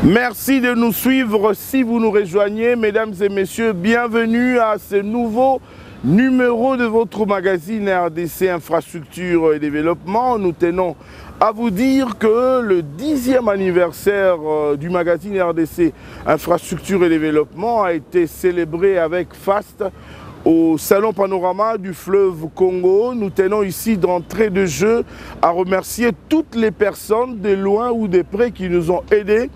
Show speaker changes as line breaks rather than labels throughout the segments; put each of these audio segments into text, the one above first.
Merci de nous suivre si vous nous rejoignez, mesdames et messieurs. Bienvenue à ce nouveau numéro de votre magazine RDC Infrastructure et Développement. Nous tenons à vous dire que le 10e anniversaire du magazine RDC Infrastructure et Développement a été célébré avec faste au Salon Panorama du fleuve Congo. Nous tenons ici d'entrée de jeu à remercier toutes les personnes de loin ou de près qui nous ont aidés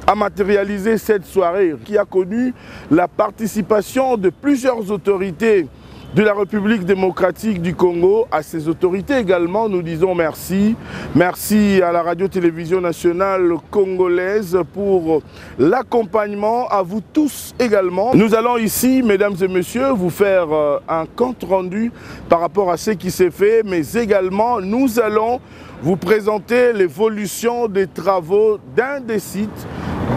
à matérialiser cette soirée qui a connu la participation de plusieurs autorités de la République démocratique du Congo. À ces autorités également, nous disons merci. Merci à la radio-télévision nationale congolaise pour l'accompagnement, à vous tous également. Nous allons ici, mesdames et messieurs, vous faire un compte rendu par rapport à ce qui s'est fait, mais également nous allons vous présenter l'évolution des travaux d'un des sites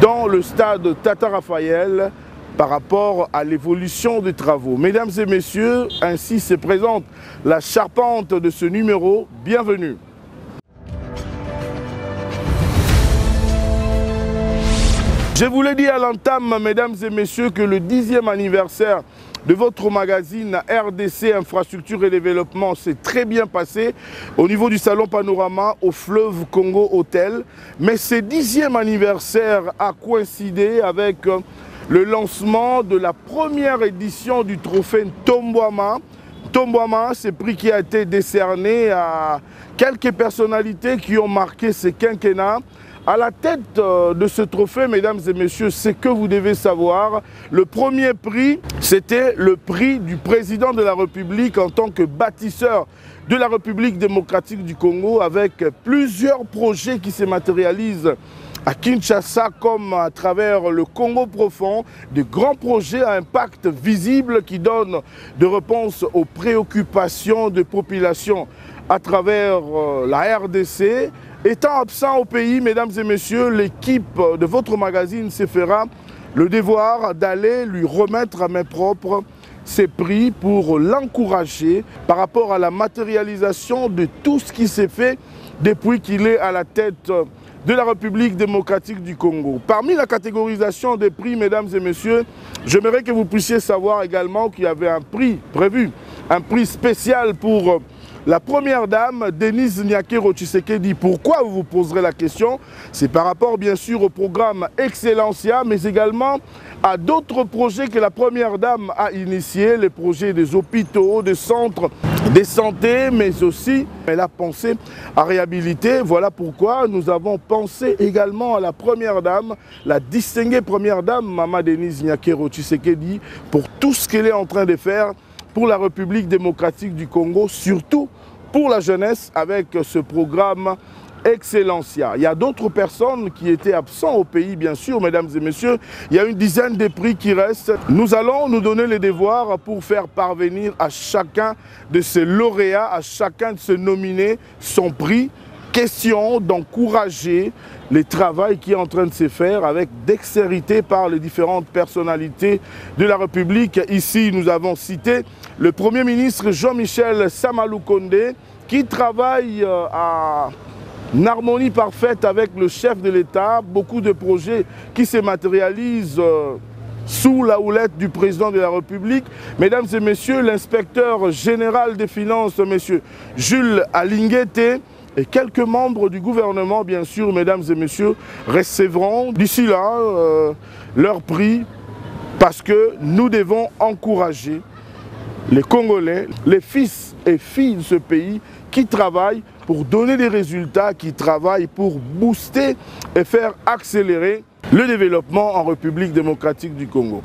dans le stade Tata Raphaël par rapport à l'évolution des travaux. Mesdames et messieurs, ainsi se présente la charpente de ce numéro. Bienvenue. Je vous l'ai dit à l'entame, mesdames et messieurs, que le 10e anniversaire de votre magazine RDC Infrastructure et Développement s'est très bien passé au niveau du Salon Panorama au fleuve Congo Hôtel. Mais ce 10e anniversaire a coïncidé avec le lancement de la première édition du trophée Ntombouama. Ntombouama, c'est prix qui a été décerné à quelques personnalités qui ont marqué ce quinquennat. À la tête de ce trophée, mesdames et messieurs, c'est que vous devez savoir, le premier prix, c'était le prix du président de la République en tant que bâtisseur de la République démocratique du Congo, avec plusieurs projets qui se matérialisent à Kinshasa comme à travers le Congo profond, de grands projets à impact visible qui donnent des réponses aux préoccupations des populations à travers la RDC. Étant absent au pays, mesdames et messieurs, l'équipe de votre magazine se fera le devoir d'aller lui remettre à main propre ces prix pour l'encourager par rapport à la matérialisation de tout ce qui s'est fait depuis qu'il est à la tête de la République démocratique du Congo. Parmi la catégorisation des prix, mesdames et messieurs, j'aimerais que vous puissiez savoir également qu'il y avait un prix prévu, un prix spécial pour la première dame, Denise Nyakero Tshisekedi. Pourquoi vous vous poserez la question? C'est par rapport bien sûr au programme Excellencia, mais également à d'autres projets que la première dame a initiés, les projets des hôpitaux, des centres de santé, mais aussi elle a pensé à réhabiliter. Voilà pourquoi nous avons pensé également à la première dame, la distinguée première dame, Maman Denise Nyakero Tshisekedi, pour tout ce qu'elle est en train de faire pour la République démocratique du Congo, surtout pour la jeunesse avec ce programme Excellencia. Il y a d'autres personnes qui étaient absentes au pays, bien sûr, mesdames et messieurs. Il y a une dizaine de prix qui restent. Nous allons nous donner les devoirs pour faire parvenir à chacun de ces lauréats, à chacun de ces nominés, son prix. Question d'encourager le travail qui est en train de se faire avec dextérité par les différentes personnalités de la République. Ici, nous avons cité le Premier ministre Jean-Michel Samalou Kondé qui travaille en harmonie parfaite avec le chef de l'État. Beaucoup de projets qui se matérialisent sous la houlette du président de la République. Mesdames et messieurs, l'inspecteur général des finances, monsieur Jules Alinguete, et quelques membres du gouvernement, bien sûr, mesdames et messieurs, recevront d'ici là leur prix parce que nous devons encourager les Congolais, les fils et filles de ce pays qui travaillent pour donner des résultats, qui travaillent pour booster et faire accélérer le développement en République démocratique du Congo.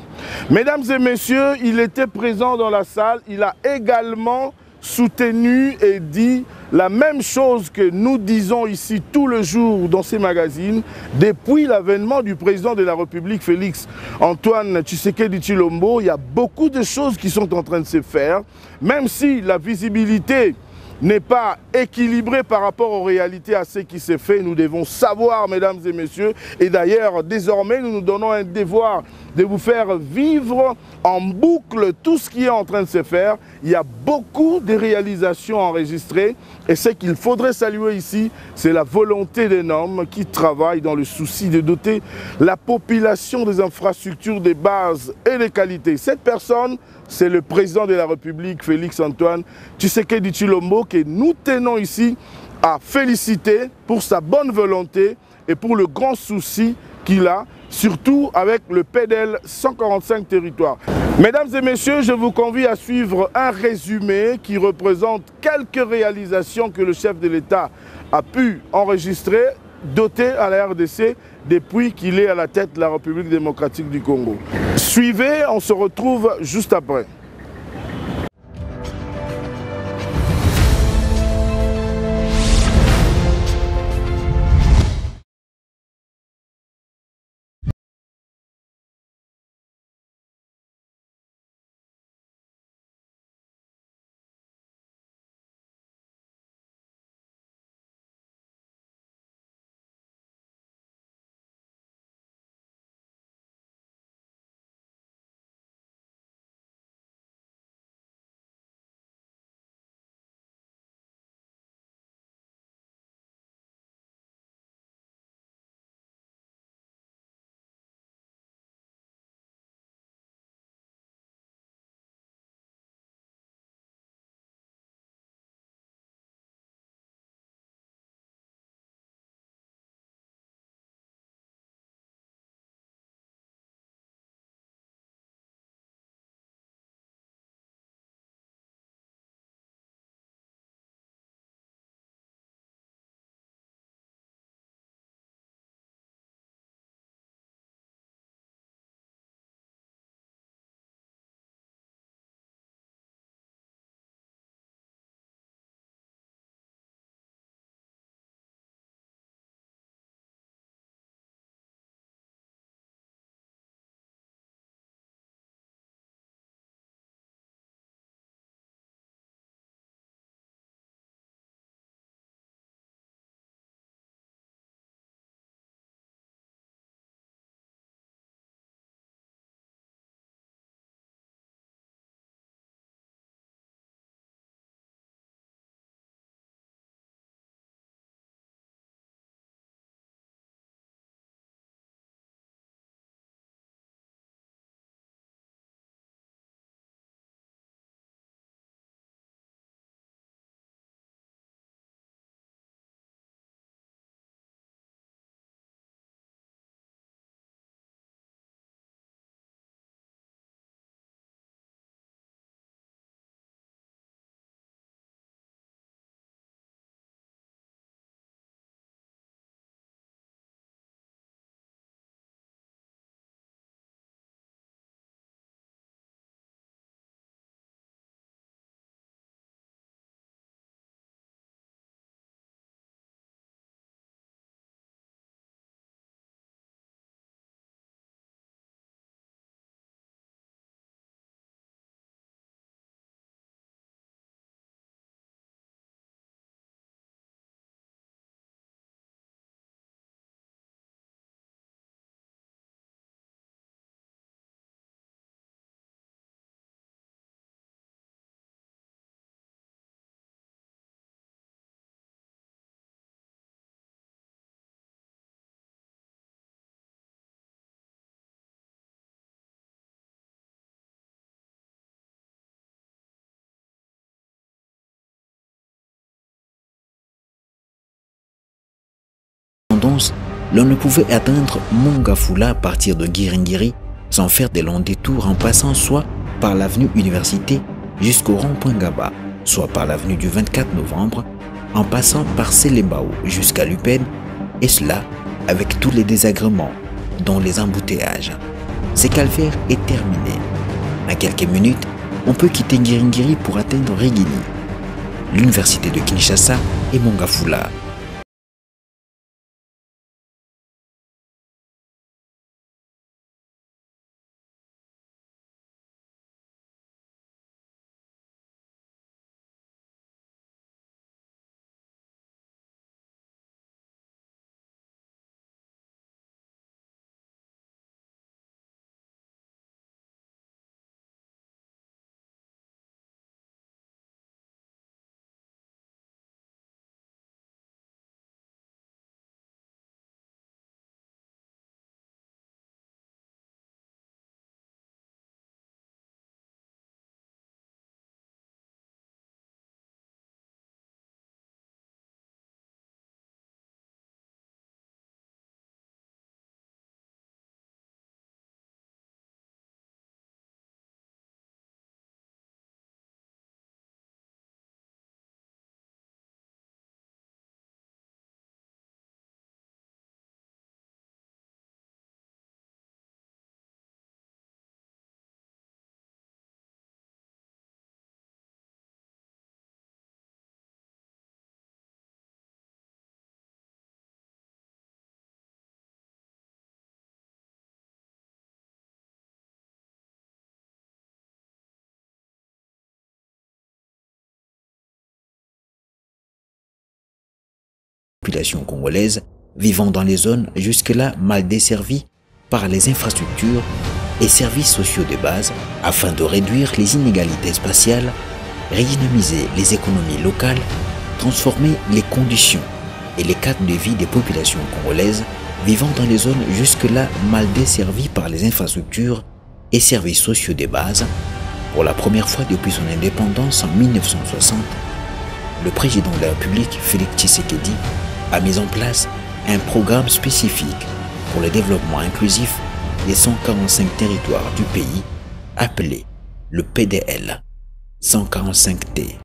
Mesdames et messieurs, il était présent dans la salle, il a également soutenu et dit la même chose que nous disons ici tous les jours dans ces magazines depuis l'avènement du président de la République Félix Antoine Tshisekedi Tshilombo. Il y a beaucoup de choses qui sont en train de se faire, même si la visibilité n'est pas équilibrée par rapport aux réalités à ce qui s'est fait. Nous devons savoir, mesdames et messieurs, et d'ailleurs désormais nous nous donnons un devoir de vous faire vivre en boucle tout ce qui est en train de se faire. Il y a beaucoup de réalisations enregistrées et ce qu'il faudrait saluer ici, c'est la volonté d'un homme qui travaille dans le souci de doter la population des infrastructures de base et de qualité. Cette personne, c'est le président de la République, Félix-Antoine Tshisekedi Tshilombo, que nous tenons ici à féliciter pour sa bonne volonté et pour le grand souci qu'il a, surtout avec le PDL 145 territoires. Mesdames et messieurs, je vous convie à suivre un résumé qui représente quelques réalisations que le chef de l'État a pu enregistrer, doté à la RDC depuis qu'il est à la tête de la République démocratique du Congo. Suivez, on se retrouve juste après.
L'on ne pouvait atteindre Mongafula à partir de Giringiri sans faire des longs détours en passant soit par l'avenue Université jusqu'au rond-point Gaba, soit par l'avenue du 24 novembre en passant par Selembao jusqu'à Lupène, et cela avec tous les désagréments, dont les embouteillages. Ce calvaire est terminé. À quelques minutes, on peut quitter Giringiri pour atteindre Rigini, l'université de Kinshasa et Mongafula. population congolaise vivant dans les zones jusque-là mal desservies par les infrastructures et services sociaux de base afin de réduire les inégalités spatiales, redynamiser les économies locales, transformer les conditions et les cadres de vie des populations congolaises vivant dans les zones jusque-là mal desservies par les infrastructures et services sociaux de base. Pour la première fois depuis son indépendance en 1960, le président de la République, Félix Tshisekedi, a mis en place un programme spécifique pour le développement inclusif des 145 territoires du pays, appelé le PDL 145T.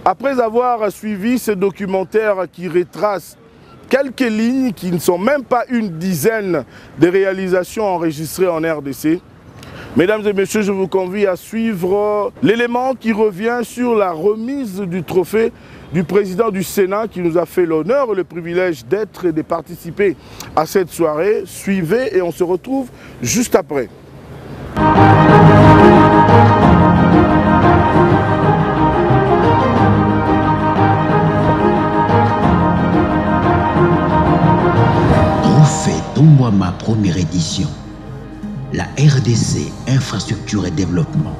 Après avoir suivi ce documentaire qui retrace quelques lignes qui ne sont même pas une dizaine de réalisations enregistrées en RDC, mesdames et messieurs, je vous convie à suivre l'élément qui revient sur la remise du trophée du président du Sénat qui nous a fait l'honneur et le privilège d'être et de participer à cette soirée. Suivez et on se retrouve juste après.
Trophée Tongwama première édition. La RDC Infrastructure et Développement.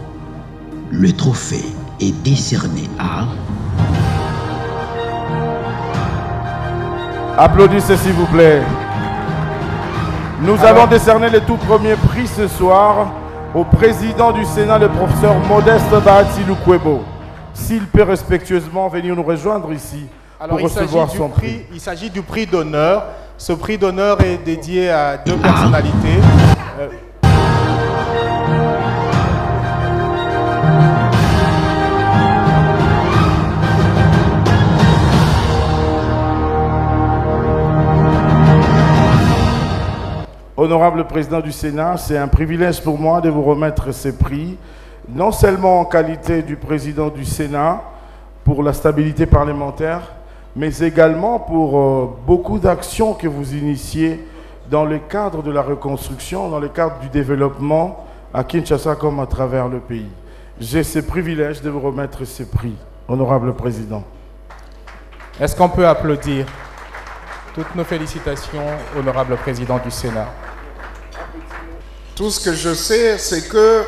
Le trophée est décerné à...
Applaudissez s'il vous plaît. Nous allons décerner le tout premier prix ce soir au président du Sénat, le professeur Modeste Bahati Lukwebo. S'il peut respectueusement venir nous rejoindre ici pour recevoir son prix.
Il s'agit du prix d'honneur. Ce prix d'honneur est dédié à deux personnalités.
Honorable président du Sénat, c'est un privilège pour moi de vous remettre ces prix, non seulement en qualité du président du Sénat pour la stabilité parlementaire, mais également pour beaucoup d'actions que vous initiez dans le cadre de la reconstruction, dans le cadre du développement à Kinshasa comme à travers le pays. J'ai ce privilège de vous remettre ces prix, honorable président.
Est-ce qu'on peut applaudir toutes nos félicitations, honorable président du Sénat?
Tout ce que je sais, c'est que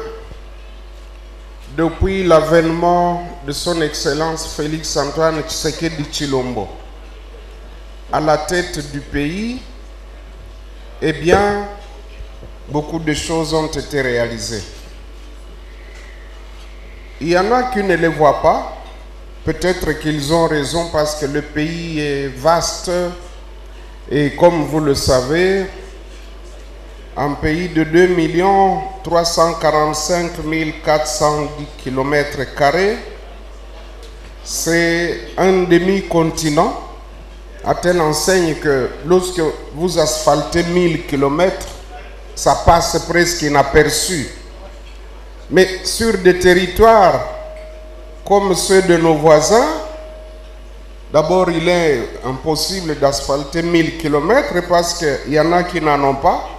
depuis l'avènement de son Excellence Félix Antoine Tshisekedi Tshilombo à la tête du pays, eh bien, beaucoup de choses ont été réalisées. Il y en a qui ne les voient pas. Peut-être qu'ils ont raison parce que le pays est vaste et comme vous le savez, un pays de 2 345 410 km², c'est un demi-continent, à telle enseigne que lorsque vous asphaltez 1000 km, ça passe presque inaperçu. Mais sur des territoires comme ceux de nos voisins, d'abord il est impossible d'asphalter 1000 km parce qu'il y en a qui n'en ont pas.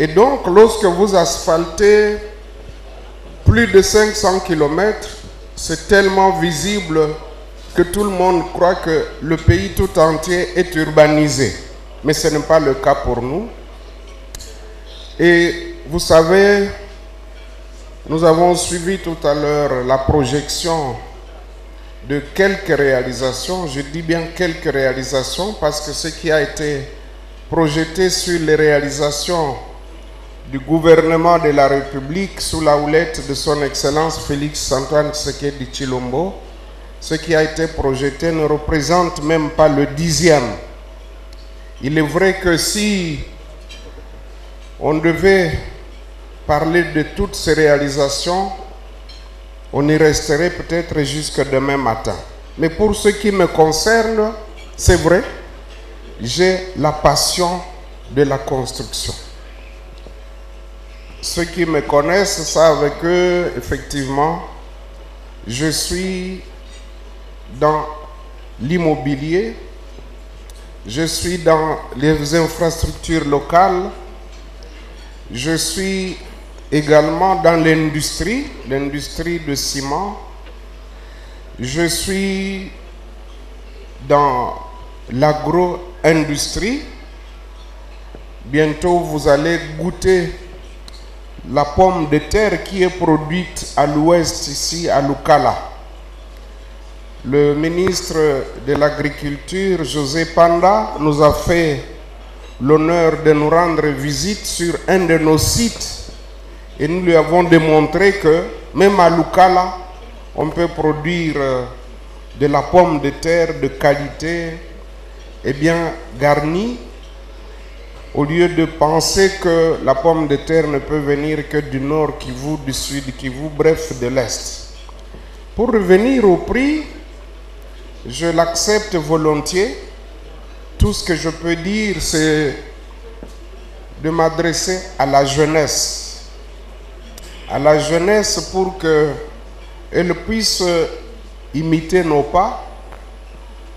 Et donc, lorsque vous asphaltez plus de 500 km, c'est tellement visible que tout le monde croit que le pays tout entier est urbanisé. Mais ce n'est pas le cas pour nous. Et vous savez, nous avons suivi tout à l'heure la projection de quelques réalisations. Je dis bien quelques réalisations parce que ce qui a été projeté sur les réalisations du gouvernement de la République sous la houlette de son Excellence Félix-Antoine Tshisekedi Tshilombo, ce qui a été projeté ne représente même pas le 10e. Il est vrai que si on devait parler de toutes ces réalisations, on y resterait peut-être jusque demain matin. Mais pour ce qui me concerne, c'est vrai, j'ai la passion de la construction. Ceux qui me connaissent savent que, effectivement, je suis dans l'immobilier, je suis dans les infrastructures locales, je suis également dans l'industrie de ciment, je suis dans l'agro-industrie. Bientôt, vous allez goûter la pomme de terre qui est produite à l'ouest, ici à Lukala. Le ministre de l'Agriculture, José Panda, nous a fait l'honneur de nous rendre visite sur un de nos sites et nous lui avons démontré que même à Lukala, on peut produire de la pomme de terre de qualité et bien garnie, au lieu de penser que la pomme de terre ne peut venir que du nord Kivu, du sud Kivu, bref, de l'est. Pour revenir au prix, je l'accepte volontiers. Tout ce que je peux dire, c'est de m'adresser à la jeunesse. À la jeunesse pour qu'elle puisse imiter nos pas.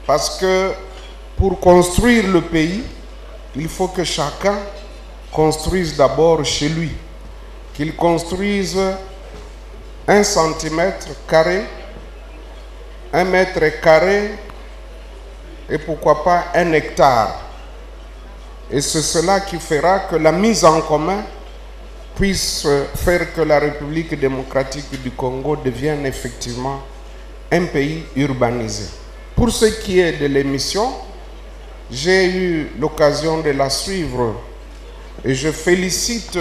Parce que pour construire le pays, il faut que chacun construise d'abord chez lui. Qu'il construise 1 centimètre carré, 1 mètre carré et pourquoi pas 1 hectare. Et c'est cela qui fera que la mise en commun puisse faire que la République démocratique du Congo devienne effectivement un pays urbanisé. Pour ce qui est de l'émission, j'ai eu l'occasion de la suivre et je félicite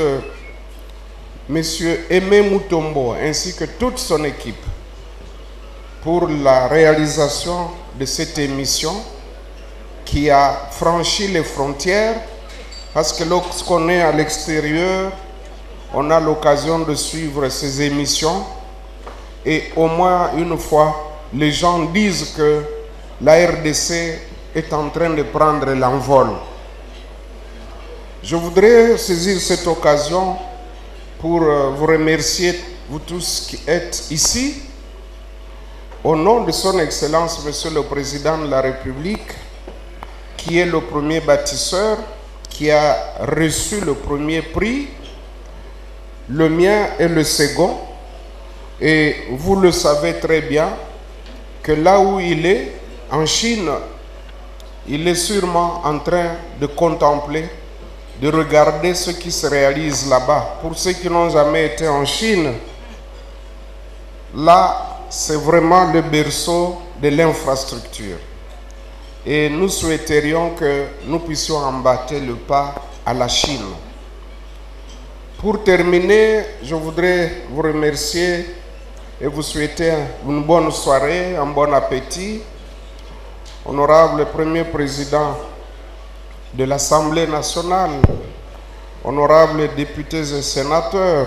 M. Aimé Mutombo ainsi que toute son équipe pour la réalisation de cette émission qui a franchi les frontières, parce que lorsqu'on est à l'extérieur, on a l'occasion de suivre ces émissions et au moins une fois, les gens disent que la RDC est en train de prendre l'envol. Je voudrais saisir cette occasion pour vous remercier, vous tous qui êtes ici, au nom de son Excellence, Monsieur le Président de la République, qui est le premier bâtisseur, qui a reçu le premier prix, le mien est le second, et vous le savez très bien que là où il est, en Chine, il est sûrement en train de contempler, de regarder ce qui se réalise là-bas. Pour ceux qui n'ont jamais été en Chine, là, c'est vraiment le berceau de l'infrastructure. Et nous souhaiterions que nous puissions emboîter le pas à la Chine. Pour terminer, je voudrais vous remercier et vous souhaiter une bonne soirée, un bon appétit. Honorable Premier Président de l'Assemblée nationale, honorables députés et sénateurs,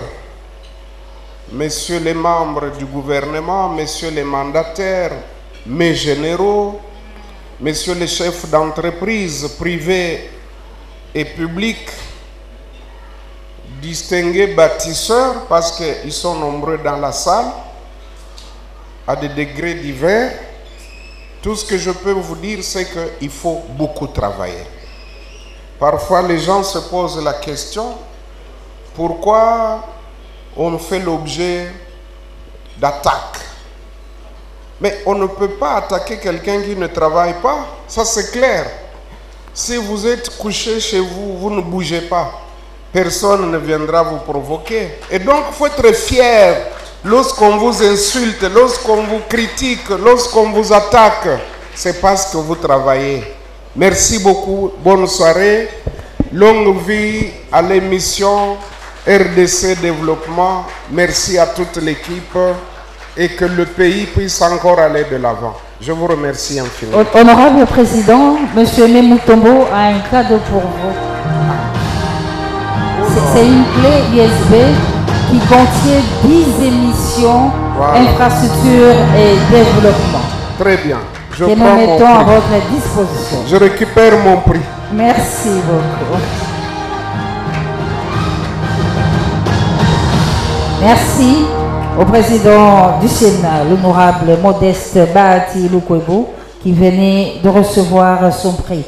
messieurs les membres du gouvernement, messieurs les mandataires, mes généraux, messieurs les chefs d'entreprise privés et publics, distingués bâtisseurs, parce qu'ils sont nombreux dans la salle, à des degrés divers, tout ce que je peux vous dire, c'est qu'il faut beaucoup travailler. Parfois, les gens se posent la question, pourquoi on fait l'objet d'attaques? Mais on ne peut pas attaquer quelqu'un qui ne travaille pas, ça c'est clair. Si vous êtes couché chez vous, vous ne bougez pas, personne ne viendra vous provoquer. Et donc, il faut être fier Lorsqu'on vous insulte, lorsqu'on vous critique, lorsqu'on vous attaque, c'est parce que vous travaillez. Merci beaucoup, bonne soirée. Longue vie à l'émission RDC Développement. Merci à toute l'équipe et que le pays puisse encore aller de l'avant. Je vous remercie infiniment.
Honorable Président, M. Nemutombo a un cadeau pour vous. C'est une clé USB qui contient 10 émissions, voilà. Infrastructure et développement.
Très bien.
Que nous mettons à votre disposition.
Je récupère mon prix.
Merci beaucoup. Merci au président du Sénat, l'honorable Modeste Bahati Lukwebo, qui venait de recevoir son prix.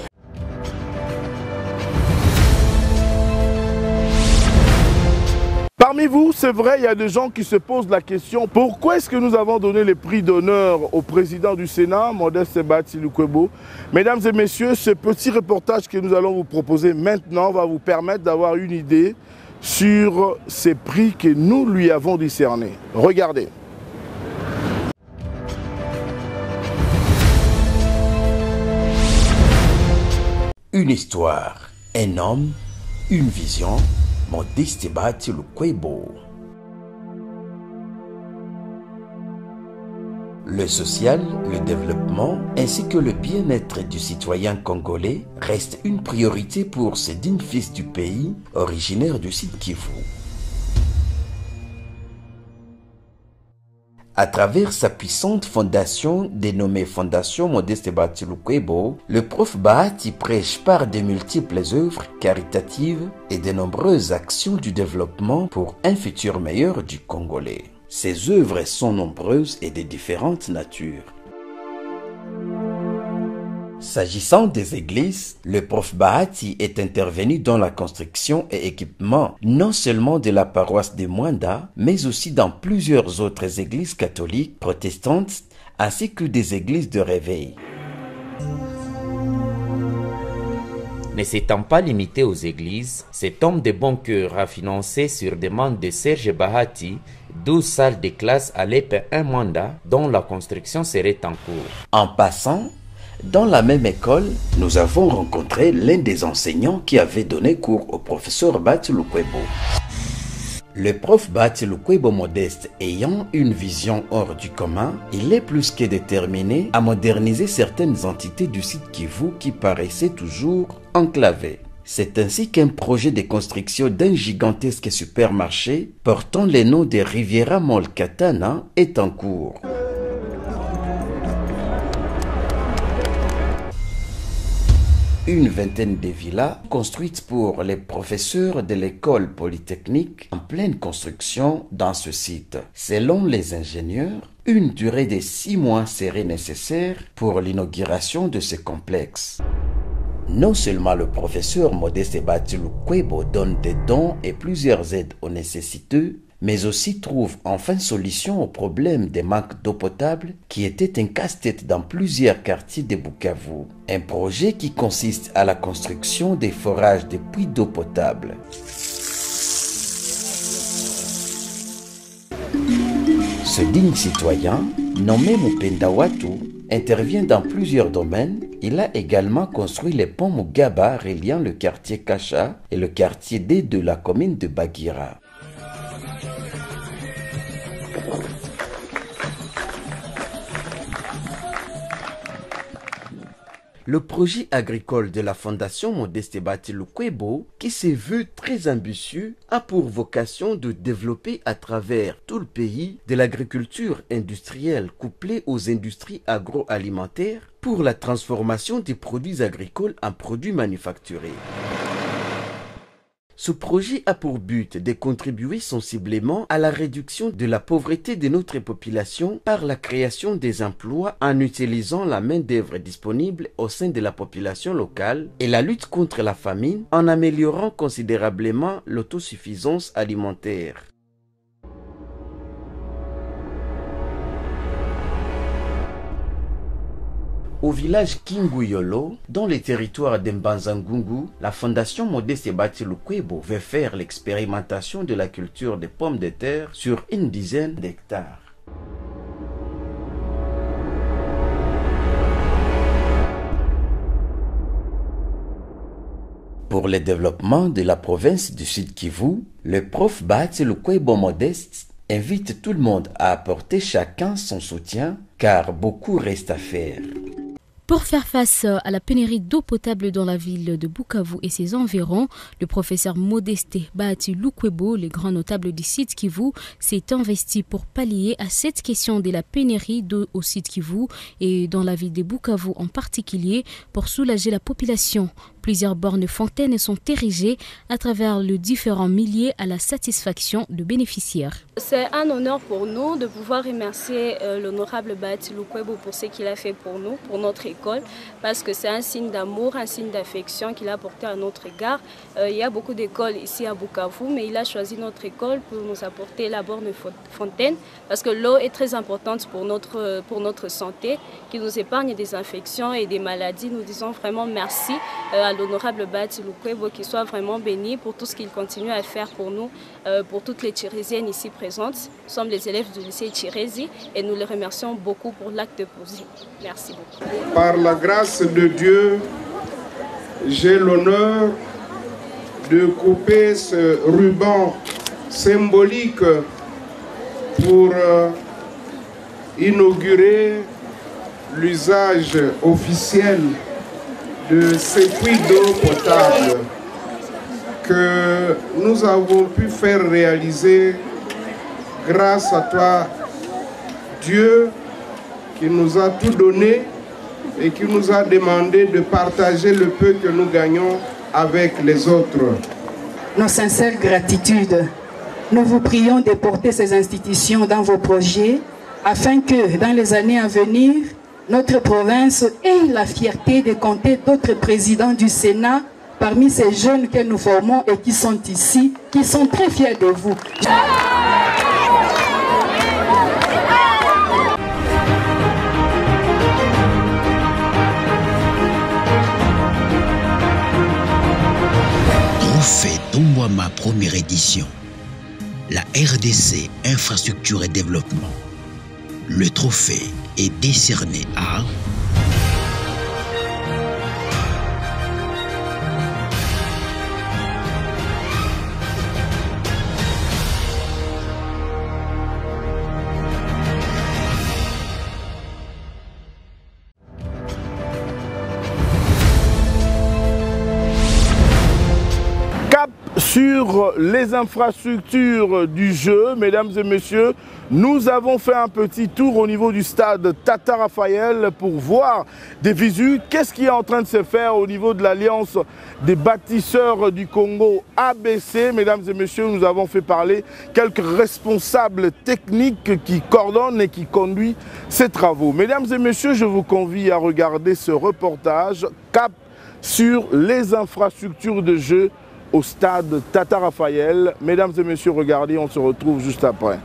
Parmi vous, c'est vrai, il y a des gens qui se posent la question, pourquoi est-ce que nous avons donné les prix d'honneur au président du Sénat, Modeste Bahati Lukwebo? Mesdames et messieurs, ce petit reportage que nous allons vous proposer maintenant va vous permettre d'avoir une idée sur ces prix que nous lui avons décernés. Regardez.
Une histoire, un homme, une vision, Modeste Bahati Lukwebo. Le social, le développement ainsi que le bien-être du citoyen congolais reste une priorité pour ce digne fils du pays, originaire du Sud Kivu. À travers sa puissante fondation dénommée Fondation Modeste Bahati Lukwebo, le prof Bahati prêche par de multiples œuvres caritatives et de nombreuses actions du développement pour un futur meilleur du Congolais. Ces œuvres sont nombreuses et de différentes natures. S'agissant des églises, le prof Bahati est intervenu dans la construction et équipement non seulement de la paroisse de Mwanda, mais aussi dans plusieurs autres églises catholiques, protestantes, ainsi que des églises de réveil.
Ne s'étant pas limité aux églises, cet homme de bon cœur a financé sur demande de Serge Bahati 12 salles de classe à l'EP 1 Mwanda dont la construction serait en cours.
En passant, dans la même école, nous avons rencontré l'un des enseignants qui avait donné cours au professeur Bahati Lukwebo. Le prof Bahati Lukwebo Modeste ayant une vision hors du commun, il est plus que déterminé à moderniser certaines entités du Sud Kivu qui paraissaient toujours enclavées. C'est ainsi qu'un projet de construction d'un gigantesque supermarché portant le nom de Riviera Mall Katana est en cours. Une vingtaine de villas construites pour les professeurs de l'école polytechnique en pleine construction dans ce site. Selon les ingénieurs, une durée de 6 mois serait nécessaire pour l'inauguration de ce complexe. Non seulement le professeur Modeste Bahati Lukwebo donne des dons et plusieurs aides aux nécessiteux, mais aussi trouve enfin solution au problème des manques d'eau potable qui était un casse-tête dans plusieurs quartiers de Bukavu. Un projet qui consiste à la construction des forages de puits d'eau potable. Ce digne citoyen, nommé Mupenda Watu, intervient dans plusieurs domaines. Il a également construit les ponts Mugaba reliant le quartier Kasha et le quartier D de la commune de Bagira. Le projet agricole de la Fondation Modeste Bahati Lukwebo, qui se veut très ambitieux, a pour vocation de développer à travers tout le pays de l'agriculture industrielle couplée aux industries agroalimentaires pour la transformation des produits agricoles en produits manufacturés. Ce projet a pour but de contribuer sensiblement à la réduction de la pauvreté de notre population par la création des emplois en utilisant la main-d'œuvre disponible au sein de la population locale et la lutte contre la famine en améliorant considérablement l'autosuffisance alimentaire. Au village Kinguyolo, dans les territoires d'Mbanzangungu, la fondation Modeste Bati Lukwebo veut faire l'expérimentation de la culture des pommes de terre sur une dizaine d'hectares. Pour le développement de la province du Sud Kivu, le prof Bati Lukwebo Modeste invite tout le monde à apporter chacun son soutien, car beaucoup reste à faire.
Pour faire face à la pénurie d'eau potable dans la ville de Bukavu et ses environs, le professeur Modeste Bahati Lukwebo, le grand notable du Sud Kivu, s'est investi pour pallier à cette question de la pénurie d'eau au Sud Kivu et dans la ville de Bukavu en particulier pour soulager la population. Plusieurs bornes fontaines sont érigées à travers les différents milliers à la satisfaction de bénéficiaires.
C'est un honneur pour nous de pouvoir remercier l'honorable Bahati Lukwebo pour ce qu'il a fait pour nous, pour notre école, parce que c'est un signe d'amour, un signe d'affection qu'il a porté à notre égard. Il y a beaucoup d'écoles ici à Bukavu, mais il a choisi notre école pour nous apporter la borne fontaine, parce que l'eau est très importante pour notre santé, qui nous épargne des infections et des maladies. Nous disons vraiment merci à l'honorable Bahati Lukwebo, qui soit vraiment béni pour tout ce qu'il continue à faire pour nous, pour toutes les Tchérésiennes ici présentes. Nous sommes les élèves du lycée Tchérésie et nous les remercions beaucoup pour l'acte posé. Merci beaucoup.
Par la grâce de Dieu, j'ai l'honneur de couper ce ruban symbolique pour inaugurer l'usage officiel de ces puits d'eau potable que nous avons pu faire réaliser grâce à toi, Dieu, qui nous a tout donné et qui nous a demandé de partager le peu que nous gagnons avec les autres.
Nos sincères gratitudes. Nous vous prions de porter ces institutions dans vos projets afin que, dans les années à venir, notre province ait la fierté de compter d'autres présidents du Sénat parmi ces jeunes que nous formons et qui sont ici, qui sont très fiers de vous.
Trophée Tombouama première édition. La RDC Infrastructure et Développement. Le trophée est décerné à
sur les infrastructures du jeu. Mesdames et messieurs, nous avons fait un petit tour au niveau du stade Tata Raphaël pour voir des visus. Qu'est-ce qui est en train de se faire au niveau de l'Alliance des bâtisseurs du Congo ABC. Mesdames et messieurs, nous avons fait parler quelques responsables techniques qui coordonnent et qui conduisent ces travaux. Mesdames et messieurs, je vous convie à regarder ce reportage cap sur les infrastructures de jeu au stade Tata Raphaël. Mesdames et messieurs, regardez, on se retrouve juste après.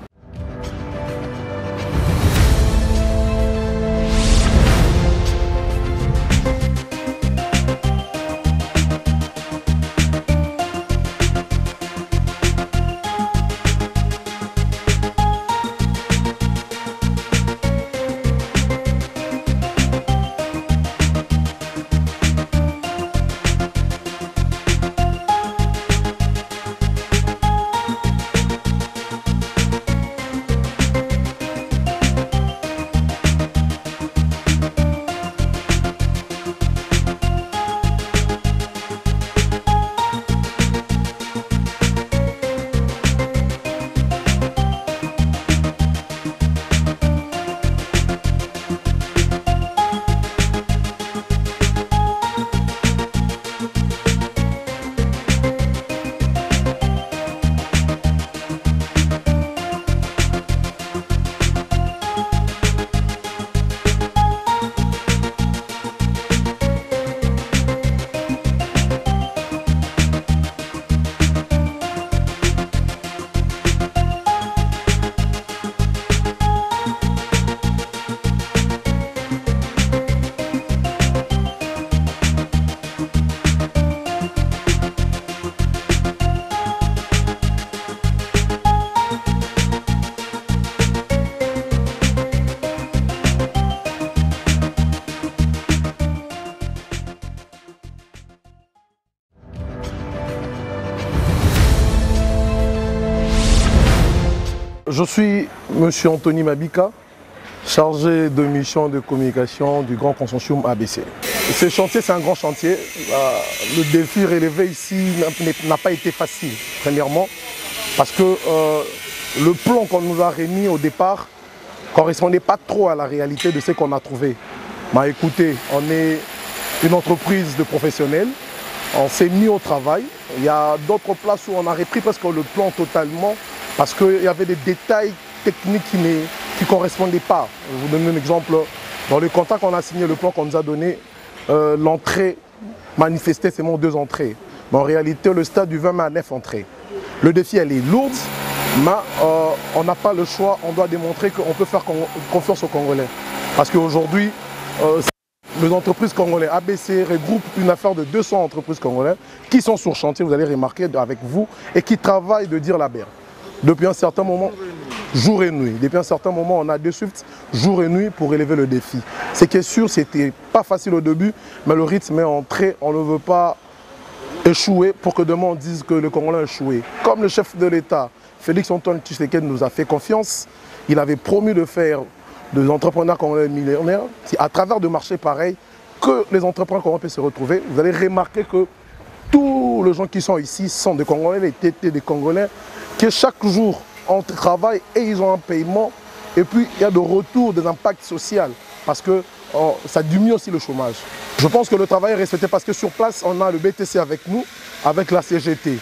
Je suis M. Anthony Mabika, chargé de mission de communication du Grand Consortium ABC. Ce chantier, c'est un grand chantier. Le défi relevé ici n'a pas été facile, premièrement, parce que le plan qu'on nous a remis au départ ne correspondait pas trop à la réalité de ce qu'on a trouvé. Mais écoutez, on est une entreprise de professionnels, on s'est mis au travail. Il y a d'autres places où on a repris presque le plan totalement parce qu'il y avait des détails techniques qui ne correspondaient pas. Je vais vous donner un exemple. Dans le contrat qu'on a signé, le plan qu'on nous a donné, l'entrée manifestait seulement 2 entrées. Mais en réalité, le stade du 20 mai a 9 entrées. Le défi, elle est lourde, mais on n'a pas le choix. On doit démontrer qu'on peut faire confiance aux Congolais. Parce qu'aujourd'hui, les entreprises congolaises, ABC regroupe une affaire de 200 entreprises congolaises qui sont sur chantier, vous allez remarquer avec vous, et qui travaillent de dire la berre. Depuis un certain moment, jour et nuit. Depuis un certain moment, on a 2 shifts, jour et nuit, pour relever le défi. Ce qui est sûr, c'était pas facile au début, mais le rythme est entré. On ne veut pas échouer pour que demain on dise que le Congolais a échoué. Comme le chef de l'État, Félix Antoine Tshisekedi, nous a fait confiance, il avait promis de faire des entrepreneurs congolais millionnaires, c'est à travers de marchés pareils que les entrepreneurs congolais peuvent se retrouver. Vous allez remarquer que tous les gens qui sont ici sont des Congolais, les TT des Congolais, qui chaque jour on travaille et ils ont un paiement. Et puis il y a de retour des impacts sociaux parce que ça diminue aussi le chômage. Je pense que le travail est respecté parce que sur place, on a le BTC avec nous, avec la CGT.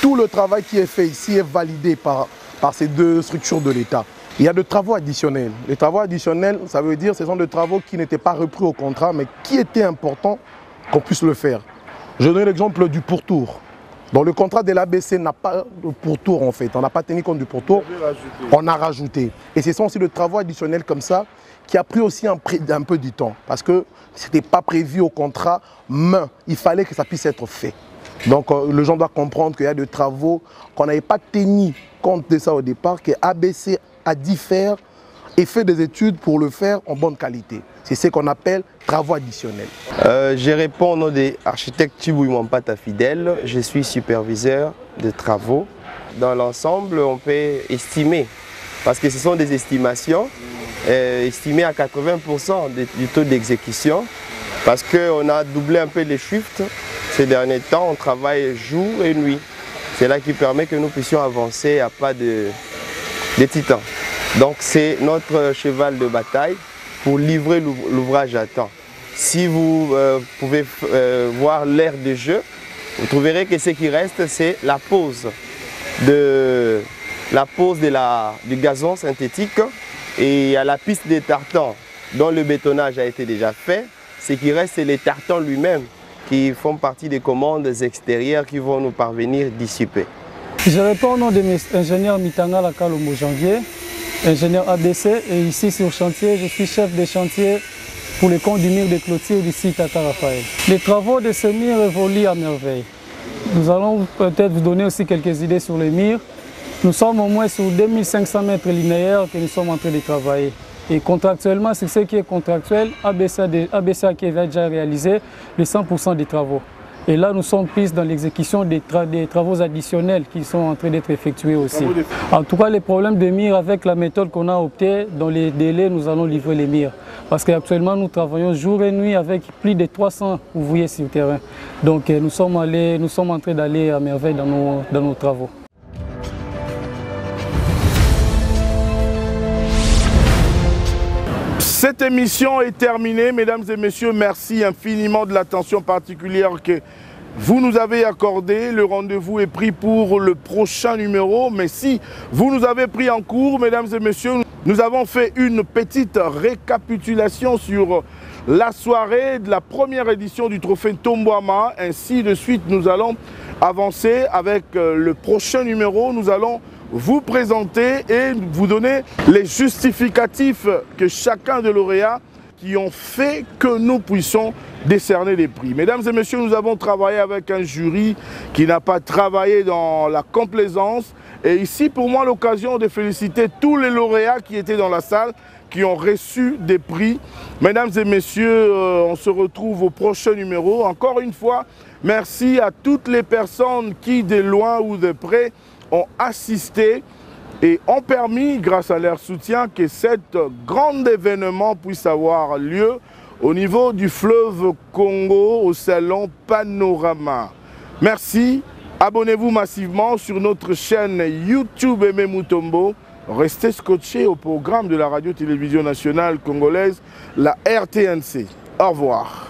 Tout le travail qui est fait ici est validé par ces 2 structures de l'État. Il y a des travaux additionnels. Les travaux additionnels, ça veut dire que ce sont des travaux qui n'étaient pas repris au contrat, mais qui étaient importants qu'on puisse le faire. Je donne l'exemple du pourtour. Dans le contrat de l'ABC n'a pas de pourtour en fait. On n'a pas tenu compte du pourtour, on a rajouté. Et ce sont aussi des travaux additionnels comme ça qui a pris aussi un peu du temps. Parce que ce n'était pas prévu au contrat, mais il fallait que ça puisse être fait. Donc les gens doivent comprendre qu'il y a des travaux qu'on n'avait pas tenu compte de ça au départ, que ABC a dit faire et fait des études pour le faire en bonne qualité. C'est ce qu'on appelle travaux additionnels.
Je réponds au nom des architectes Thibouy Mwampata Fidèle. Je suis superviseur de travaux. Dans l'ensemble, on peut estimer, parce que ce sont des estimations, estimées à 80% du taux d'exécution, parce qu'on a doublé un peu les shifts. Ces derniers temps, on travaille jour et nuit. C'est là qui permet que nous puissions avancer à pas de titans. Donc c'est notre cheval de bataille pour livrer l'ouvrage à temps. Si vous pouvez voir l'aire de jeu, vous trouverez que ce qui reste, c'est la pose du gazon synthétique et à la piste des tartans dont le bétonnage a été déjà fait. Ce qui reste, c'est les tartans lui-même qui font partie des commandes extérieures qui vont nous parvenir d'ici peu.
Je réponds au nom de l'ingénieur Mitanga Lakalombo Janvier, ingénieur ABC, et ici sur chantier, je suis chef de chantier pour le compte du mur de clôture du site Tata Raphaël. Les travaux de ce mur évoluent à merveille. Nous allons peut-être vous donner aussi quelques idées sur les murs. Nous sommes au moins sur 2500 mètres linéaires que nous sommes en train de travailler. Et contractuellement, c'est ce qui est contractuel, ABC qui va déjà réaliser les 100% des travaux. Et là, nous sommes pris dans l'exécution des travaux additionnels qui sont en train d'être effectués aussi. En tout cas, les problèmes de murs, avec la méthode qu'on a optée, dans les délais, nous allons livrer les murs. Parce qu'actuellement, nous travaillons jour et nuit avec plus de 300 ouvriers sur le terrain. Donc, nous sommes en train d'aller à merveille dans nos travaux.
Cette émission est terminée, mesdames et messieurs. Merci infiniment de l'attention particulière que vous nous avez accordée. Le rendez-vous est pris pour le prochain numéro. Mais si vous nous avez pris en cours, mesdames et messieurs, nous avons fait une petite récapitulation sur la soirée de la première édition du trophée Tombouama. Ainsi de suite, nous allons avancer avec le prochain numéro. Nous allons vous présenter et vous donner les justificatifs que chacun des lauréats qui ont fait que nous puissions décerner les prix. Mesdames et messieurs, nous avons travaillé avec un jury qui n'a pas travaillé dans la complaisance. Et ici, pour moi, l'occasion de féliciter tous les lauréats qui étaient dans la salle, qui ont reçu des prix. Mesdames et messieurs, on se retrouve au prochain numéro. Encore une fois, merci à toutes les personnes qui, de loin ou de près, ont assisté et ont permis, grâce à leur soutien, que cet grand événement puisse avoir lieu au niveau du fleuve Congo au salon Panorama. Merci, abonnez-vous massivement sur notre chaîne YouTube Aimé Mutombo. Restez scotchés au programme de la radio-télévision nationale congolaise, la RTNC. Au revoir.